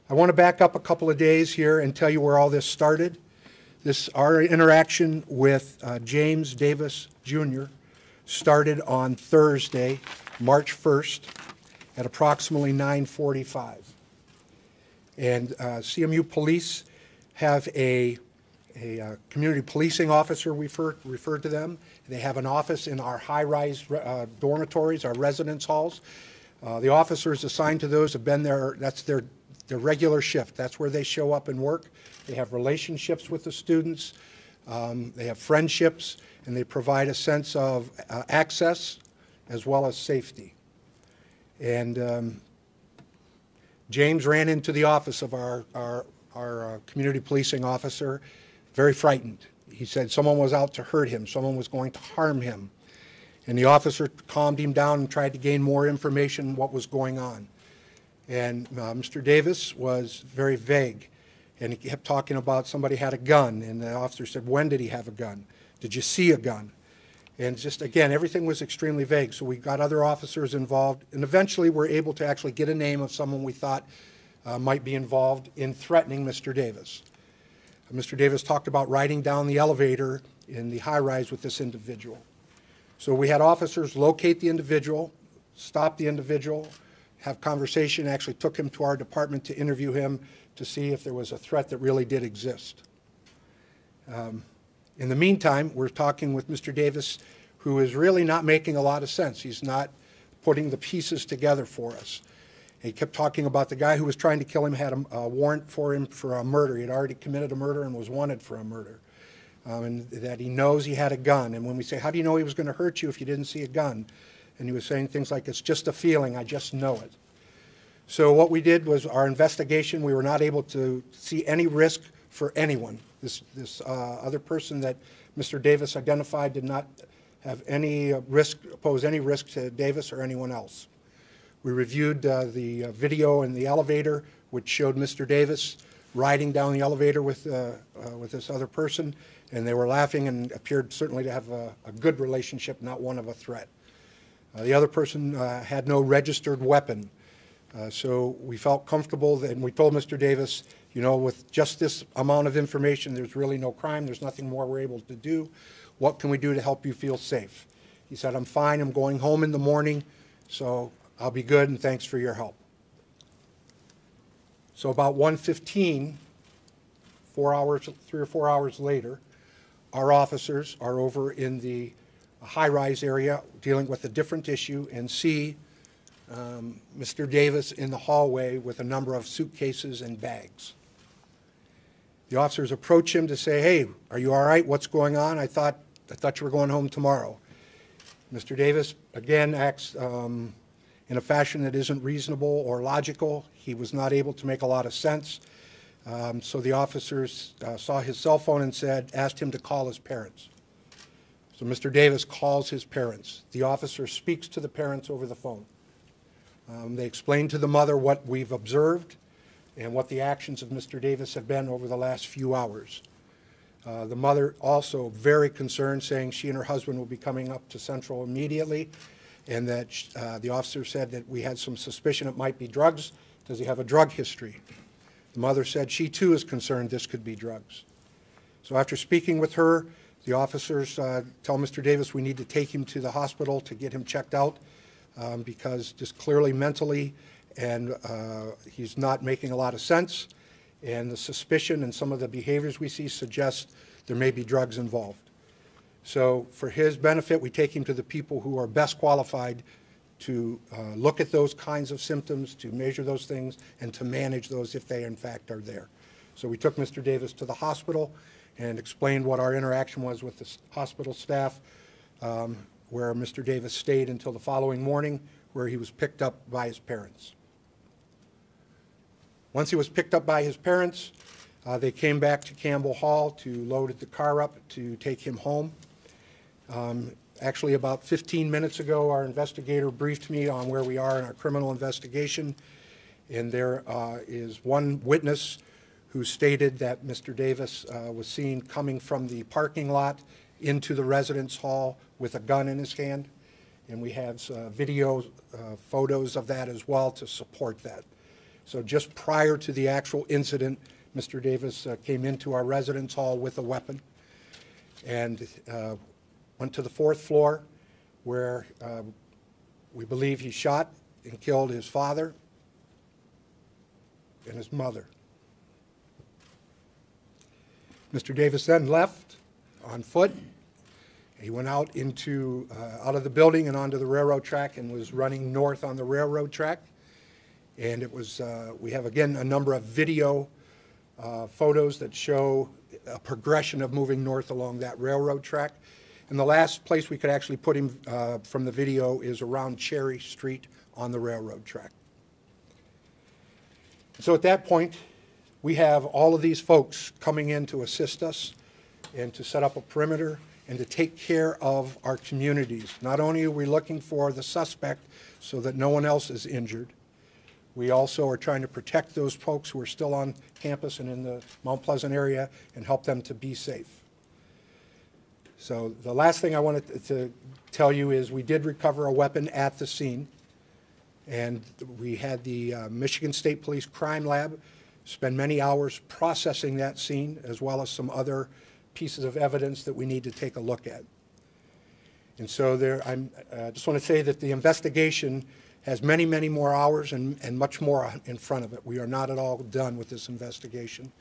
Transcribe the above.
I want to back up a couple of days here and tell you where all this started. Our interaction with James Davis Jr. started on Thursday, March 1st at approximately 9:45. And CMU Police have a community policing officer, referred to them. They have an office in our high-rise dormitories, our residence halls. The officers assigned to those have been there. That's their regular shift. That's where they show up and work. They have relationships with the students. They have friendships, and they provide a sense of access as well as safety. And James ran into the office of our community policing officer, very frightened. He said someone was out to hurt him, someone was going to harm him. And the officer calmed him down and tried to gain more information on what was going on. And Mr. Davis was very vague, and he kept talking about somebody had a gun, and the officer said, when did he have a gun? Did you see a gun? And just, again, everything was extremely vague, so we got other officers involved, and eventually we're able to actually get a name of someone we thought might be involved in threatening Mr. Davis. Mr. Davis talked about riding down the elevator in the high-rise with this individual. So we had officers locate the individual, stop the individual, have conversation, actually took him to our department to interview him to see if there was a threat that really did exist. In the meantime, we're talking with Mr. Davis, who is really not making a lot of sense. He's not putting the pieces together for us. He kept talking about the guy who was trying to kill him had a warrant for him for a murder. He had already committed a murder and was wanted for a murder. And that he knows he had a gun. And when we say, how do you know he was going to hurt you if you didn't see a gun? And he was saying things like, it's just a feeling, I just know it. So what we did was our investigation, we were not able to see any risk for anyone. This other person that Mr. Davis identified did not have any risk, pose any risk to Davis or anyone else. We reviewed the video in the elevator, which showed Mr. Davis riding down the elevator with this other person, and they were laughing and appeared certainly to have a good relationship, not one of a threat. The other person had no registered weapon, so we felt comfortable that, and we told Mr. Davis, you know, with just this amount of information, there's really no crime, there's nothing more we're able to do. What can we do to help you feel safe? He said, I'm fine, I'm going home in the morning, so I'll be good, and thanks for your help. So about 1:15, 3 or 4 hours later, our officers are over in the high-rise area dealing with a different issue and see Mr. Davis in the hallway with a number of suitcases and bags. The officers approach him to say, hey, are you all right? What's going on? I thought you were going home tomorrow. Mr. Davis, again, acts in a fashion that isn't reasonable or logical. He was not able to make a lot of sense. So the officers saw his cell phone and asked him to call his parents. So Mr. Davis calls his parents. The officer speaks to the parents over the phone. They explain to the mother what we've observed and what the actions of Mr. Davis have been over the last few hours. The mother also very concerned, saying she and her husband will be coming up to Central immediately, and that the officer said that we had some suspicion it might be drugs. Does he have a drug history? The mother said she too is concerned this could be drugs. So after speaking with her, the officers tell Mr. Davis we need to take him to the hospital to get him checked out because just clearly mentally and he's not making a lot of sense, and the suspicion and some of the behaviors we see suggest there may be drugs involved. So for his benefit, we take him to the people who are best qualified to look at those kinds of symptoms, to measure those things, and to manage those if they in fact are there. So we took Mr. Davis to the hospital and explained what our interaction was with the hospital staff, where Mr. Davis stayed until the following morning, where he was picked up by his parents. Once he was picked up by his parents, they came back to Campbell Hall to load the car up to take him home. Actually, about 15 minutes ago, our investigator briefed me on where we are in our criminal investigation, and there is one witness who stated that Mr. Davis was seen coming from the parking lot into the residence hall with a gun in his hand, and we have video photos of that as well to support that. So just prior to the actual incident, Mr. Davis came into our residence hall with a weapon and went to the 4th floor where we believe he shot and killed his father and his mother. Mr. Davis then left on foot. He went out out of the building and onto the railroad track and was running north on the railroad track. And it was, we have again a number of video photos that show a progression of moving north along that railroad track. And the last place we could actually put him from the video is around Cherry Street on the railroad track. So at that point, we have all of these folks coming in to assist us and to set up a perimeter and to take care of our communities. Not only are we looking for the suspect so that no one else is injured, we also are trying to protect those folks who are still on campus and in the Mount Pleasant area and help them to be safe. So the last thing I wanted to tell you is we did recover a weapon at the scene, and we had the Michigan State Police Crime Lab spend many hours processing that scene, as well as some other pieces of evidence that we need to take a look at. And so I just want to say that the investigation has many more hours and much more in front of it. We are not at all done with this investigation.